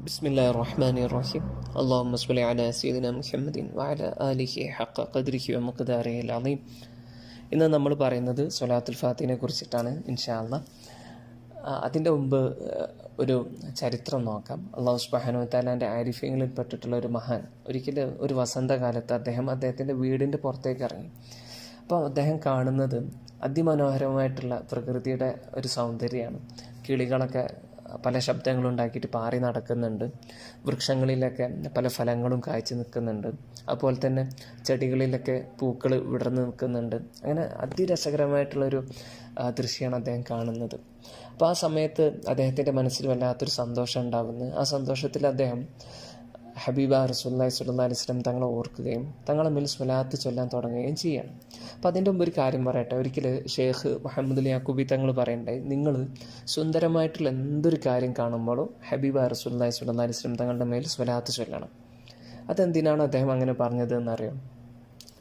بسم الله الرحمن الرحيم اللهم صل على سيدنا محمد وعلى آله حق قدره ومقداره العظيم. ഇന്ന് നമ്മൾ പറയുന്നത് സ്വലാത്തുൽ ഫാത്തിഹിനെ കുറിച്ചിട്ടാണ് ഇൻഷാ അല്ലാഹ്. അതിൻ്റെ മുമ്പ് ഒരു ചരിത്രം നോക്കാം. അല്ലാഹു സുബ്ഹാനഹു വ തആലാൻ്റെ ആരിഫ്യങ്ങളിൽ പെട്ടിട്ടുള്ള ഒരു മഹാൻ ഒരിക്കൽ ഒരു വസന്തകാലത്ത് അദ്ദേഹത്തിൻ്റെ വീടിൻ്റെ പുറത്തേക്ക് ഇറങ്ങി. അപ്പോൾ അദ്ദേഹം കാണുന്നത് അതിമനോഹരമായിട്ടുള്ള പ്രകൃതിയുടെ ഒരു സൗന്ദര്യമാണ്. കിളികളൊക്കെ പല ശബ്ദങ്ങളുണ്ടാക്കിയിട്ട് പാറി നടക്കുന്നുണ്ട്. വൃക്ഷങ്ങളിലൊക്കെ പല ഫലങ്ങളും കായ്ച്ചു നിൽക്കുന്നുണ്ട്. അതുപോലെ തന്നെ ചെടികളിലൊക്കെ പൂക്കൾ വിടർന്ന് നിൽക്കുന്നുണ്ട്. അങ്ങനെ അതിരസകരമായിട്ടുള്ളൊരു ദൃശ്യമാണ് അദ്ദേഹം കാണുന്നത്. അപ്പോൾ ആ സമയത്ത് അദ്ദേഹത്തിൻ്റെ മനസ്സിൽ വല്ലാത്തൊരു സന്തോഷം ഉണ്ടാകുന്നു. ആ സന്തോഷത്തിൽ അദ്ദേഹം ഹബീബ റസൂലുള്ളാഹി സ്വല്ലല്ലാഹി അലൈഹി വസല്ലം തങ്ങളെ ഓർക്കുകയും തങ്ങളെ മേൽ സ്വലാത്ത് ചൊല്ലാൻ തുടങ്ങുകയും ചെയ്യണം. അപ്പോൾ അതിൻ്റെ മുമ്പ് ഒരു കാര്യം പറയട്ടെ. ഒരിക്കൽ ഷെയ്ഖ് മുഹമ്മദ് അലി യാക്കൂബി തങ്ങൾ പറയണ്ടായി, നിങ്ങൾ സുന്ദരമായിട്ടുള്ള എന്തൊരു കാര്യം കാണുമ്പോഴും ഹബീബ റസൂലുള്ളാഹി സ്വല്ലല്ലാഹി അലൈഹി വസല്ലം തങ്ങളുടെ മേൽ സ്വലാത്ത് ചൊല്ലണം. അതെന്തിനാണ് അദ്ദേഹം അങ്ങനെ പറഞ്ഞത് എന്നറിയാം.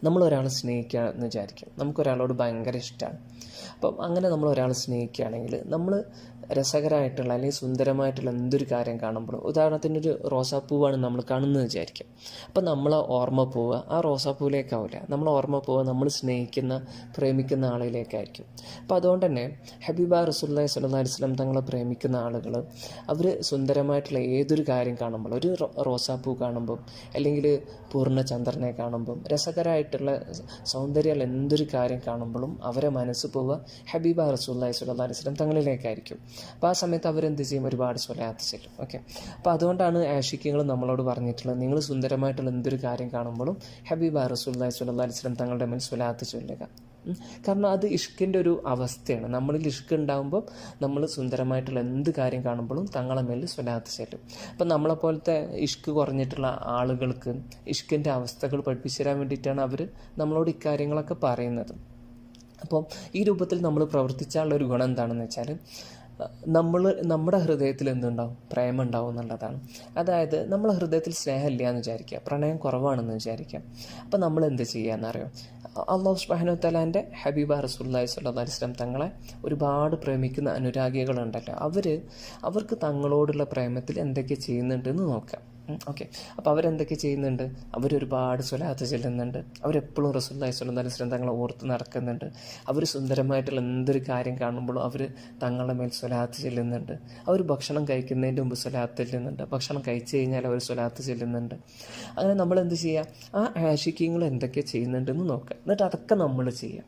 നമ്മളൊരാളെ സ്നേഹിക്കുക എന്ന് വിചാരിക്കും. നമുക്കൊരാളോട് ഭയങ്കര ഇഷ്ടമാണ്. അപ്പം അങ്ങനെ നമ്മൾ ഒരാളെ സ്നേഹിക്കുകയാണെങ്കിൽ നമ്മൾ രസകരമായിട്ടുള്ള അല്ലെങ്കിൽ സുന്ദരമായിട്ടുള്ള എന്തൊരു കാര്യം കാണുമ്പോഴും, ഉദാഹരണത്തിന് ഒരു റോസാപ്പൂവാണ് നമ്മൾ കാണുന്നത് വിചാരിക്കും. അപ്പം നമ്മളെ ഓർമ്മ പോവുക ആ റോസാപ്പൂവിലേക്കാവില്ല. നമ്മളെ ഓർമ്മ പോവുക നമ്മൾ സ്നേഹിക്കുന്ന പ്രേമിക്കുന്ന ആളിലേക്കായിരിക്കും. അപ്പോൾ അതുകൊണ്ട് തന്നെ ഹബീബ റസൂലുള്ളാഹി സ്വല്ലല്ലാഹി അലൈഹി വസല്ലം തങ്ങളെ പ്രേമിക്കുന്ന ആളുകൾ അവർ സുന്ദരമായിട്ടുള്ള ഏതൊരു കാര്യം കാണുമ്പോൾ, ഒരു റോസാപ്പൂ കാണുമ്പം അല്ലെങ്കിൽ പൂർണ്ണചന്ദ്രനെ കാണുമ്പം, രസകരമായിട്ടുള്ള സൗന്ദര്യമുള്ള എന്തൊരു കാര്യം കാണുമ്പോഴും അവരെ മനസ്സ് പോവുക ഹബീബ റസൂലുള്ളാഹി സ്വല്ലല്ലാഹി അലൈഹി വസല്ലം തങ്ങളിലേക്കായിരിക്കും. അപ്പോൾ ആ സമയത്ത് അവരെന്ത് ചെയ്യും? ഒരുപാട് സ്വലാത്ത് ചൊല്ലും. ഓക്കെ, അപ്പോൾ അതുകൊണ്ടാണ് ആഷിഖ്യങ്ങൾ നമ്മളോട് പറഞ്ഞിട്ടുള്ളത്, നിങ്ങൾ സുന്ദരമായിട്ടുള്ള എന്തൊരു കാര്യം കാണുമ്പോഴും ഹബീബ റസൂലുള്ളാഹി സ്വല്ലല്ലാഹി അലൈഹി വസല്ലം തങ്ങളുടെ മേൽ സ്വലാത്ത് ചൊല്ലുക. കാരണം അത് ഇഷ്കിൻ്റെ ഒരു അവസ്ഥയാണ്. നമ്മളിൽ ഇഷ്ക് ഉണ്ടാകുമ്പോൾ നമ്മൾ സുന്ദരമായിട്ടുള്ള എന്ത് കാര്യം കാണുമ്പോഴും തങ്ങളെ മേൽ സ്വലാത്ത് ചൊല്ലും. അപ്പം നമ്മളെപ്പോലത്തെ ഇഷ്ക് കുറഞ്ഞിട്ടുള്ള ആളുകൾക്ക് ഇഷ്കിൻ്റെ അവസ്ഥകൾ പഠിപ്പിച്ചു തരാൻ വേണ്ടിയിട്ടാണ് അവർ നമ്മളോട് ഇക്കാര്യങ്ങളൊക്കെ പറയുന്നത്. അപ്പോൾ ഈ രൂപത്തിൽ നമ്മൾ പ്രവർത്തിച്ചാലുള്ള ഒരു ഗുണം എന്താണെന്ന് വെച്ചാൽ, നമ്മുടെ ഹൃദയത്തിൽ എന്തുണ്ടാവും? പ്രേമം ഉണ്ടാവും എന്നുള്ളതാണ്. അതായത് നമ്മളെ ഹൃദയത്തിൽ സ്നേഹമില്ല എന്ന് വിചാരിക്കുക, പ്രണയം കുറവാണെന്ന് വിചാരിക്കാം. അപ്പം നമ്മൾ എന്ത് ചെയ്യാന്നറിയോ? അല്ലാഹു സുബ്ഹാനഹു വ തആലാൻ്റെ ഹബീബ റസൂലുള്ളാഹി സ്വല്ലല്ലാഹി അലൈഹി വസല്ലം തങ്ങളെ ഒരുപാട് പ്രേമിക്കുന്ന അനുരാഗികളുണ്ടല്ലോ, അവർക്ക് തങ്ങളോടുള്ള പ്രേമത്തിൽ എന്തൊക്കെ ചെയ്യുന്നുണ്ടെന്ന് നോക്കാം. ഓക്കെ, അപ്പോൾ അവരെന്തൊക്കെ ചെയ്യുന്നുണ്ട്? അവരൊരുപാട് സ്വലാത്ത് ചെല്ലുന്നുണ്ട്. അവരെപ്പോഴും റസൂലുള്ളാഹി സ്വല്ലല്ലാഹി അലൈഹി വസല്ലം തങ്ങളെ ഓർത്ത് നടക്കുന്നുണ്ട്. അവർ സുന്ദരമായിട്ടുള്ള എന്തൊരു കാര്യം കാണുമ്പോഴും അവർ തങ്ങളുടെ മേൽ സ്വലാത്ത് ചെല്ലുന്നുണ്ട്. അവർ ഭക്ഷണം കഴിക്കുന്നതിൻ്റെ മുമ്പ് സ്വലാത്ത് ചെല്ലുന്നുണ്ട്. ഭക്ഷണം കഴിച്ചു കഴിഞ്ഞാൽ അവർ സ്വലാത്ത് ചെല്ലുന്നുണ്ട്. അങ്ങനെ നമ്മൾ എന്ത് ചെയ്യുക? ആ ആഷിഖ്യങ്ങൾ എന്തൊക്കെ ചെയ്യുന്നുണ്ടെന്ന് നോക്കുക. എന്നിട്ട് അതൊക്കെ നമ്മൾ ചെയ്യാം.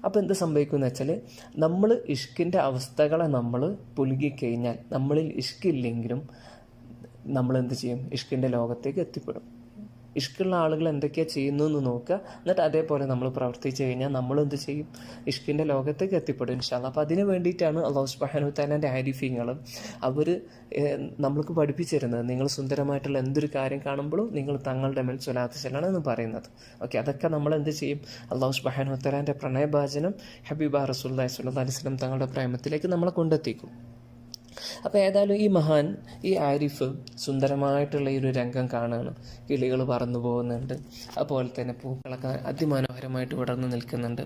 അപ്പോൾ എന്ത് സംഭവിക്കുമെന്ന് വെച്ചാൽ, നമ്മൾ ഇഷ്കിൻ്റെ അവസ്ഥകളെ നമ്മൾ പുലുകിക്കഴിഞ്ഞാൽ, നമ്മളിൽ ഇഷ്കില്ലെങ്കിലും നമ്മൾ എന്ത് ചെയ്യും? ഇഷ്കിൻ്റെ ലോകത്തേക്ക് എത്തിപ്പെടും. ഇഷ്കുള്ള ആളുകൾ എന്തൊക്കെയാണ് ചെയ്യുന്നു എന്ന് നോക്കുക. എന്നിട്ട് അതേപോലെ നമ്മൾ പ്രവർത്തിച്ചു കഴിഞ്ഞാൽ നമ്മളെന്ത് ചെയ്യും? ഇഷ്കിൻ്റെ ലോകത്തേക്ക് എത്തിപ്പെടും ഇൻഷാ അല്ലാഹ്. അപ്പോൾ അതിന് വേണ്ടിയിട്ടാണ് അല്ലാഹു സുബ്ഹാനഹു വ തആലാൻ്റെ ആരിഫ്യങ്ങൾ അവർ നമ്മൾക്ക് പഠിപ്പിച്ചു തരുന്നത്. നിങ്ങൾ സുന്ദരമായിട്ടുള്ള എന്തൊരു കാര്യം കാണുമ്പോഴും നിങ്ങൾ തങ്ങളുടെ മേൽ സ്വലാത്ത് ചൊല്ലണം എന്ന് പറയുന്നത്. ഓക്കെ, അതൊക്കെ നമ്മൾ എന്ത് ചെയ്യും? അല്ലാഹു സുബ്ഹാനഹു വ തആലാൻ്റെ പ്രണയഭാചനം ഹബീബ റസൂലുള്ളാഹി സ്വല്ലല്ലാഹി അലൈഹി വസല്ലം തങ്ങളുടെ പ്രേമത്തിലേക്ക് നമ്മളെ കൊണ്ടെത്തിക്കും. അപ്പോൾ ഏതായാലും ഈ മഹാൻ, ഈ ആരിഫ് സുന്ദരമായിട്ടുള്ള ഈ ഒരു രംഗം കാണുകയാണ്. കിളികൾ പറന്നു പോകുന്നുണ്ട്, അതുപോലെ തന്നെ പൂക്കളൊക്കെ അതിമനോഹരമായിട്ട് വിടർന്ന് നിൽക്കുന്നുണ്ട്.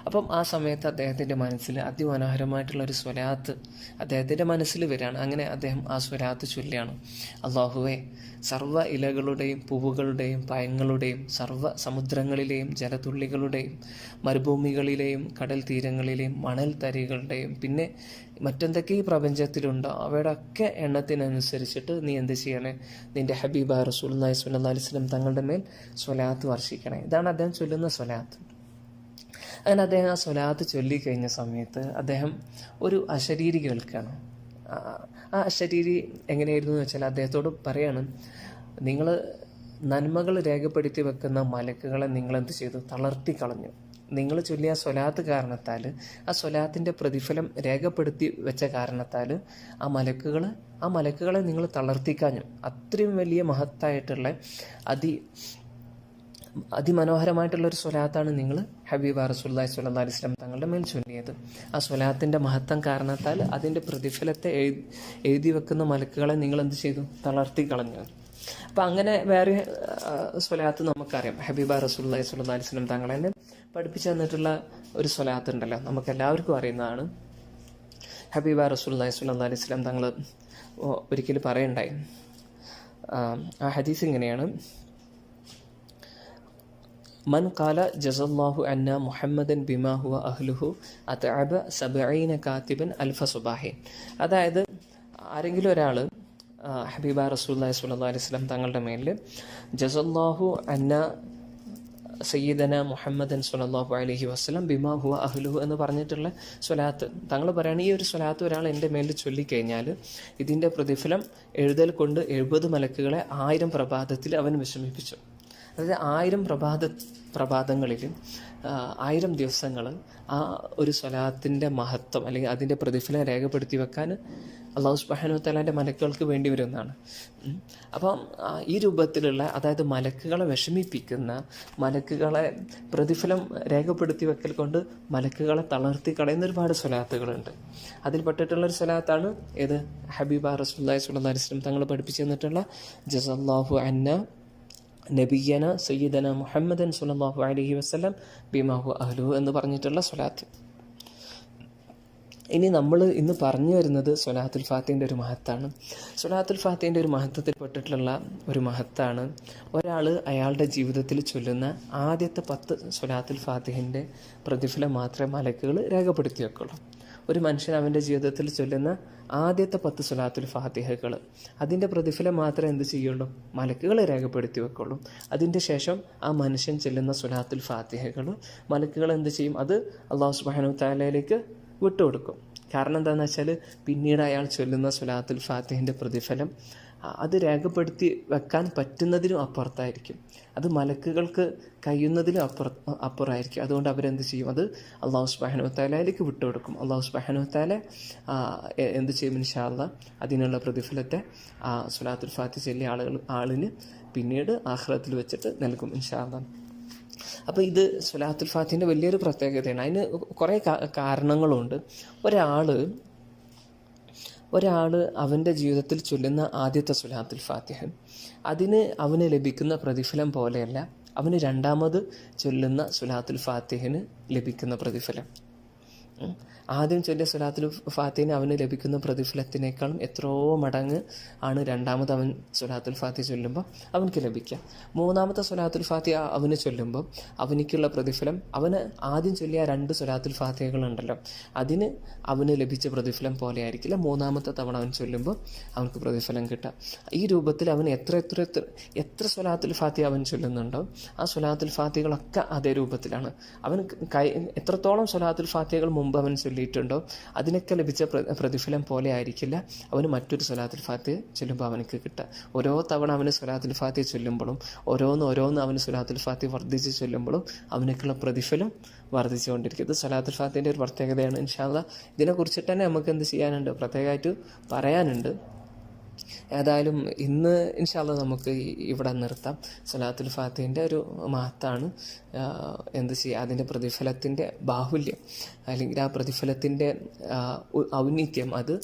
അപ്പം ആ സമയത്ത് അദ്ദേഹത്തിൻ്റെ മനസ്സിൽ അതിമനോഹരമായിട്ടുള്ളൊരു സ്വലാത്ത് അദ്ദേഹത്തിൻ്റെ മനസ്സിൽ വരികയാണ്. അങ്ങനെ അദ്ദേഹം ആ സ്വലാത്ത് ചൊല്ലുകയാണ്. അല്ലാഹുവേ, സർവ്വ ഇലകളുടെയും പൂവുകളുടെയും പഴങ്ങളുടെയും സർവ്വ സമുദ്രങ്ങളിലെയും ജലതുള്ളികളുടെയും മരുഭൂമികളിലെയും കടൽ തീരങ്ങളിലെയും മണൽ തരികളുടെയും പിന്നെ മറ്റെന്തൊക്കെ ഈ പ്രപഞ്ചത്തിലുണ്ടോ അവയുടെ ഒക്കെ എണ്ണത്തിനനുസരിച്ചിട്ട് നീ എന്ത് ചെയ്യണേ? നിൻ്റെ ഹബീബ റസൂലുള്ളാഹി സ്വല്ലല്ലാഹി അലൈഹി വസല്ലം തങ്ങളുടെ മേൽ സ്വലാത്ത് വർഷിക്കണേ. ഇതാണ് അദ്ദേഹം ചൊല്ലുന്ന സ്വലാത്ത്. അങ്ങനെ അദ്ദേഹം ആ സ്വലാത്ത് ചൊല്ലിക്കഴിഞ്ഞ സമയത്ത് അദ്ദേഹം ഒരു അശരീരി കേൾക്കുകയാണ്. ആ അശരീരി എങ്ങനെയായിരുന്നു എന്ന് വെച്ചാൽ, അദ്ദേഹത്തോട് പറയാണ്, നിങ്ങൾ നന്മകൾ രേഖപ്പെടുത്തി വെക്കുന്ന മലക്കുകളെ നിങ്ങളെന്ത് ചെയ്തു? തളർത്തി കളഞ്ഞു. നിങ്ങൾ ചൊല്ലിയ സ്വലാത്ത് കാരണത്താൽ, ആ സ്വലാത്തിൻ്റെ പ്രതിഫലം രേഖപ്പെടുത്തി വെച്ച കാരണത്താൽ ആ മലക്കുകളെ നിങ്ങൾ തളർത്തിക്കാഞ്ഞു. അത്രയും വലിയ മഹത്തായിട്ടുള്ള അതിമനോഹരമായിട്ടുള്ളൊരു സ്വലാത്താണ് നിങ്ങൾ ഹബീബ റസൂലുള്ളാഹി സ്വല്ലല്ലാഹി അലൈഹി വസല്ലം തങ്ങളുടെ മേൽ ചൊല്ലിയത്. ആ സ്വലാത്തിൻ്റെ മഹത്വം കാരണത്താൽ അതിൻ്റെ പ്രതിഫലത്തെ എഴുതി വെക്കുന്ന മലക്കുകളെ നിങ്ങൾ എന്ത് ചെയ്തു? തളർത്തി കളഞ്ഞു. അപ്പം അങ്ങനെ വേറെ സ്വലാത്ത് നമുക്കറിയാം. ഹബീബ റസൂലുള്ളാഹി സ്വല്ലല്ലാഹി അലൈഹി വസല്ലം തങ്ങളെ പഠിപ്പിച്ചു തന്നിട്ടുള്ള ഒരു സ്വലാത്ത് ഉണ്ടല്ലോ, നമുക്ക് എല്ലാവർക്കും അറിയുന്നതാണ്. ഹബീബ റസൂലുള്ളാഹി സ്വല്ലല്ലാഹി അലൈഹി വസല്ലം തങ്ങൾ ഒരിക്കൽ പറയണ്ടായി. ആ ഹദീസ് ഇങ്ങനെയാണ്: മൻ ഖാല ജസല്ലാഹു അന്ന മുഹമ്മദൻ ബിമാ ഹുവ അഹ്ലുഹു അതഅബ 70 കാതിബൻ അൽഫ സുബാഹിൻ. അതായത് ആരെങ്കിലും ഒരാൾ ഹബീബ റസൂലുള്ളാഹി സ്വല്ലല്ലാഹു അലൈഹി വസല്ലം തങ്ങളുടെ മേലിൽ ജസല്ലാഹു അന്ന സയ്യിദന മുഹമ്മദൻ സ്വല്ലല്ലാഹു അലൈഹി വസല്ലം ബിമാ ഹുവ അഹ്ലുഹു എന്ന് പറഞ്ഞിട്ടുള്ള സ്വലാത്ത്, തങ്ങൾ പറയുകയാണ്, ഈ ഒരു സ്വലാത്ത് ഒരാൾ എൻ്റെ മേലിൽ ചൊല്ലിക്കഴിഞ്ഞാൽ ഇതിൻ്റെ പ്രതിഫലം എഴുതൽ കൊണ്ട് 70 മലക്കുകളെ 1000 പ്രഭാതത്തിൽ അവൻ വിഷമിപ്പിച്ചു. അതായത് 1000 പ്രഭാതങ്ങളിൽ 1000 ദിവസങ്ങൾ ആ ഒരു സ്വലാത്തിൻ്റെ മഹത്വം അല്ലെങ്കിൽ അതിൻ്റെ പ്രതിഫലം രേഖപ്പെടുത്തി വെക്കാൻ അല്ലാഹു സുബ്ഹാനഹു വ തആലയുടെ മലക്കുകൾക്ക് വേണ്ടി വരുന്നതാണ്. അപ്പം ഈ രൂപത്തിലുള്ള, അതായത് മലക്കുകളെ വിഷമിപ്പിക്കുന്ന, മലക്കുകളെ പ്രതിഫലം രേഖപ്പെടുത്തി വെക്കൽ കൊണ്ട് മലക്കുകളെ തളർത്തി കളയുന്ന ഒരുപാട് സ്വലാത്തുകളുണ്ട്. അതിൽപ്പെട്ടിട്ടുള്ളൊരു സ്വലാത്താണ് ഏത്? ഹബീബ റസൂലുള്ളാഹി സ്വല്ലല്ലാഹു അലൈഹി വസല്ലം തങ്ങൾ പഠിപ്പിച്ചു തന്നിട്ടുള്ള ജസല്ലാഹു അന്ന നബിയന സയ്യിദന മുഹമ്മദൻ സ്വല്ലല്ലാഹു അലൈഹി വസല്ലം ബിമാ ഹുവ അഹ്ലുഹു എന്ന് പറഞ്ഞിട്ടുള്ള സ്വലാത്ത്. ഇനി നമ്മൾ ഇന്ന് പറഞ്ഞു വരുന്നത് സ്വലാത്തുൽ ഫാത്തിഹിൻ്റെ ഒരു മഹത്താണ്. സ്വലാത്തുൽ ഫാത്തിഹിൻ്റെ ഒരു മഹത്വത്തിൽപ്പെട്ടിട്ടുള്ള ഒരു മഹത്താണ് ഒരാൾ അയാളുടെ ജീവിതത്തിൽ ചൊല്ലുന്ന ആദ്യത്തെ 10 സ്വലാത്തുൽ ഫാത്തിഹിൻ്റെ പ്രതിഫലം മാത്രമേ മലക്കുകൾ രേഖപ്പെടുത്തി വെക്കുള്ളൂ. ഒരു മനുഷ്യൻ അവൻ്റെ ജീവിതത്തിൽ ചൊല്ലുന്ന ആദ്യത്തെ 10 സ്വലാത്തുൽ ഫാത്തിഹകൾ, അതിൻ്റെ പ്രതിഫലം മാത്രമേ എന്ത് ചെയ്യുള്ളൂ? മലക്കുകൾ രേഖപ്പെടുത്തി വെക്കുള്ളൂ. അതിൻ്റെ ശേഷം ആ മനുഷ്യൻ ചൊല്ലുന്ന സ്വലാത്തുൽ ഫാത്തിഹകൾ മലക്കുകൾ എന്ത് ചെയ്യും? അത് അല്ലാഹു സുബ്ഹാനഹു വ തആലയിലേക്ക് വിട്ടുകൊടുക്കും. കാരണം എന്താണെന്ന് വെച്ചാൽ പിന്നീട് അയാൾ ചൊല്ലുന്ന സ്വലാത്തുൽ ഫാത്തിഹിൻ്റെ പ്രതിഫലം അത് രേഖപ്പെടുത്തി വെക്കാൻ പറ്റുന്നതിനും അപ്പുറത്തായിരിക്കും. അത് മലക്കുകൾക്ക് കഴിയുന്നതിനും അപ്പുറമായിരിക്കും. അതുകൊണ്ട് അവരെന്ത് ചെയ്യും? അത് അല്ലാഹു സുബ്ഹാനഹു വ തആലയിലേക്ക് വിട്ടുകൊടുക്കും. അല്ലാഹു സുബ്ഹാനഹു വ തആല എന്ത് ചെയ്യും? ഇൻഷാ അല്ലാഹ് അതിനുള്ള പ്രതിഫലത്തെ ആ സ്വലാത്തുൽ ഫാത്തിഹ ചൊല്ലിയ ആളിന് പിന്നീട് ആഖിറത്തിൽ വെച്ചിട്ട് നൽകും ഇൻഷാ അല്ലാഹ്. അപ്പോൾ ഇത് സ്വലാത്തുൽ ഫാത്തിഹിൻ്റെ വലിയൊരു പ്രത്യേകതയാണ്. അതിന് കുറേ കാരണങ്ങളുണ്ട്. ഒരാൾ അവൻ്റെ ജീവിതത്തിൽ ചൊല്ലുന്ന ആദ്യത്തെ സ്വലാത്തുൽ ഫാത്തിഹ അവന് ലഭിക്കുന്ന പ്രതിഫലം പോലെയല്ല അവന് രണ്ടാമത് ചൊല്ലുന്ന സ്വലാത്തുൽ ഫാത്തിഹിന് ലഭിക്കുന്ന പ്രതിഫലം. ആദ്യം ചൊല്ലിയ സ്വലാത്തുൽ ഫാത്തിഹിന് അവന് ലഭിക്കുന്ന പ്രതിഫലത്തിനേക്കാളും എത്രയോ മടങ്ങ് ആണ് രണ്ടാമത് അവൻ സ്വലാത്തുൽ ഫാത്തിഹ ചൊല്ലുമ്പോൾ അവനക്ക് ലഭിക്കുക. മൂന്നാമത്തെ സ്വലാത്തുൽ ഫാത്തിഹ അവന് ചൊല്ലുമ്പോൾ അവനിക്കുള്ള പ്രതിഫലം അവന് ആദ്യം ചൊല്ലിയ 2 സ്വലാത്തുൽ ഫാത്തിഹകളുണ്ടല്ലോ അതിന് അവന് ലഭിച്ച പ്രതിഫലം പോലെ ആയിരിക്കില്ല മൂന്നാമത്തെ തവണ അവൻ ചൊല്ലുമ്പോൾ അവനക്ക് പ്രതിഫലം കിട്ടുക. ഈ രൂപത്തിൽ അവൻ എത്ര സ്വലാത്തുൽ ഫാത്തിഹ അവൻ ചൊല്ലുന്നുണ്ടോ ആ സ്വലാത്തുൽ ഫാത്തിഹകളൊക്കെ അതേ രൂപത്തിലാണ്. അവൻ എത്രത്തോളം സ്വലാത്തുൽ ഫാത്തിഹകൾ മുമ്പ് അവൻ ചൊല്ലിയിട്ടുണ്ടോ അതിനൊക്കെ ലഭിച്ച പ്രതിഫലം പോലെ ആയിരിക്കില്ല അവന് മറ്റൊരു സ്വലാത്തുൽ ഫാത്തിഹ ചൊല്ലുമ്പോൾ അവനക്ക് കിട്ടുക. ഓരോ തവണ അവന് സ്വലാത്തുൽ ഫാത്തിഹ ചൊല്ലുമ്പോഴും ഓരോന്ന് അവന് സ്വലാത്തുൽ ഫാത്തിഹ വർദ്ധിച്ച് ചൊല്ലുമ്പോഴും അവനക്കുള്ള പ്രതിഫലം വർദ്ധിച്ചുകൊണ്ടിരിക്കും. ഇത് സ്വലാത്തുൽ ഫാത്തിഹിൻ്റെ ഒരു പ്രത്യേകതയാണ്. ഇൻഷാ അല്ലാഹ് ഇതിനെക്കുറിച്ചിട്ട് തന്നെ നമുക്ക് എന്ത് ചെയ്യാനുണ്ട്? പ്രത്യേകമായിട്ട് പറയാനുണ്ട്. ഏതായാലും ഇന്ന് ഇൻഷാ അല്ലാഹ് നമുക്ക് ഇവിടെ നിർത്താം. സ്വലാത്തുൽ ഫാത്തിഹിൻ്റെ ഒരു മഹത്താണ് എന്ത് ചെയ്യുക, അതിൻ്റെ പ്രതിഫലത്തിൻ്റെ ബാഹുല്യം അല്ലെങ്കിൽ ആ പ്രതിഫലത്തിൻ്റെ ഔന്നിത്യം അത്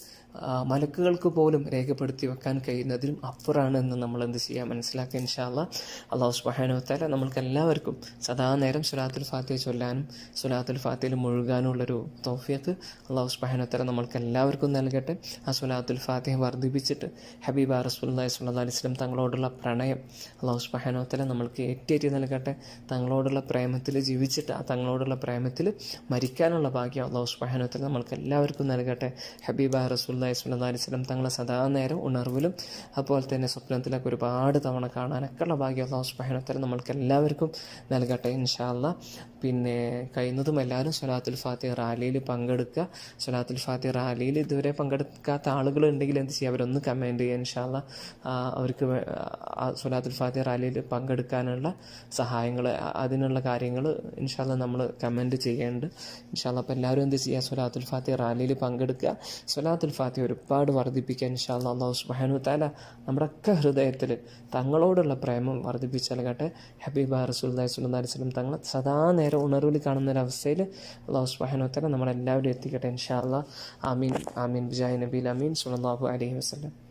മലക്കുകൾക്ക് പോലും രേഖപ്പെടുത്തി വെക്കാൻ കഴിയുന്നതിനും അപ്പുറമാണെന്ന് നമ്മൾ എന്ത് ചെയ്യുക മനസ്സിലാക്കുക. ഇൻഷാ അല്ലാഹ് അല്ലാഹു സുബ്ഹാനഹു വ തആല നമ്മൾക്ക് എല്ലാവർക്കും സദാ നേരം സ്വലാത്തുൽ ഫാത്തിഹ ചൊല്ലാനും സ്വലാത്തുൽ ഫാത്തിഹയിൽ മുഴുകാനുള്ളൊരു തൗഫീഖ് അല്ലാഹു സുബ്ഹാനഹു വ തആല നമ്മൾക്ക് എല്ലാവർക്കും നൽകട്ടെ. ആ സ്വലാത്തുൽ ഫാത്തിഹ വർദ്ധിപ്പിച്ചിട്ട് ഹബീബ റസൂലുള്ളാഹി സ്വല്ലല്ലാഹു അലൈഹി വസല്ലം തങ്ങളോടുള്ള പ്രണയം അല്ലാഹു സുബ്ഹാനഹു വ തആല നമ്മൾക്ക് ഏറ്റേറ്റി നൽകട്ടെ. തങ്ങളോടുള്ള പ്രേമത്തിൽ ജീവിച്ചിട്ട് ആ തങ്ങളോടുള്ള പ്രേമത്തിൽ മരിക്കാനുള്ള ഭാഗ്യം അല്ലാഹു സുബ്ഹാനഹു വ തആല നമ്മൾക്ക് എല്ലാവർക്കും നൽകട്ടെ. ഹബീബ റസൂലുള്ളാഹി സ്വല്ലല്ലാഹു അലൈഹി വസല്ലം തങ്ങളെ സദാ നേരം ഉണർവിലും അതുപോലെ തന്നെ സ്വപ്നത്തിലൊക്കെ ഒരുപാട് തവണ കാണാനൊക്കെ ഉള്ള ഭാഗ്യം അല്ലാഹു സുബ്ഹാനഹു വ തആല നമ്മൾക്ക് എല്ലാവർക്കും നൽകട്ടെ ഇൻഷാ അല്ലാഹ്. പിന്നെ കഴിയുന്നതും എല്ലാവരും സ്വലാത്തുൽ ഫാത്തിഹ റാലിയിൽ പങ്കെടുക്കുക. സ്വലാത്തുൽ ഫാത്തിഹ റാലിയിൽ ഇതുവരെ പങ്കെടുക്കാത്ത ആളുകളുണ്ടെങ്കിൽ എന്ത് ചെയ്യുക, അവരൊന്ന് കമൻറ്റ് ചെയ്യുക. ഇൻഷാ അല്ലാഹ് അവർക്ക് സ്വലാത്തുൽ ഫാത്തിഹ റാലിയിൽ പങ്കെടുക്കാനുള്ള സഹായങ്ങൾ അതിനുള്ള കാര്യങ്ങൾ ഇൻഷാ അല്ലാഹ് നമ്മൾ കമൻറ്റ് ചെയ്യുന്നുണ്ട് ഇൻഷാ അല്ലാഹ്. അപ്പോൾ എല്ലാവരും എന്ത് ചെയ്യുക, സ്വലാത്തുൽ ഫാത്തിഹ റാലിയിൽ പങ്കെടുക്കുക. സ്വലാത്തുൽ ഫാത്തിഹ ഒരുപാട് വർദ്ധിപ്പിക്കുക ഇൻഷാ അല്ലാഹ്. അല്ലാഹു സുബ്ഹാനഹു വ തആല നമ്മുടെയൊക്കെ ഹൃദയത്തിൽ തങ്ങളോടുള്ള പ്രേമം വർദ്ധിപ്പിച്ച് നൽകട്ടെ. ഹബീബ റസൂലുള്ളാഹി സ്വല്ലല്ലാഹു അലൈഹി വസല്ലം തങ്ങളെ സദാ നേരം ഉണർവിൽ കാണുന്ന ഒരവസ്ഥയിൽ അല്ലാഹു സുബ്ഹാനഹു വ തആല നമ്മളെല്ലാവരും എത്തിക്കട്ടെ ഇൻഷാ അല്ലാഹ്. ആമീൻ ആമീൻ ബിജാഹി നബിയിൽ അമീൻ സ്വല്ലല്ലാഹു അലൈഹി വസല്ലം.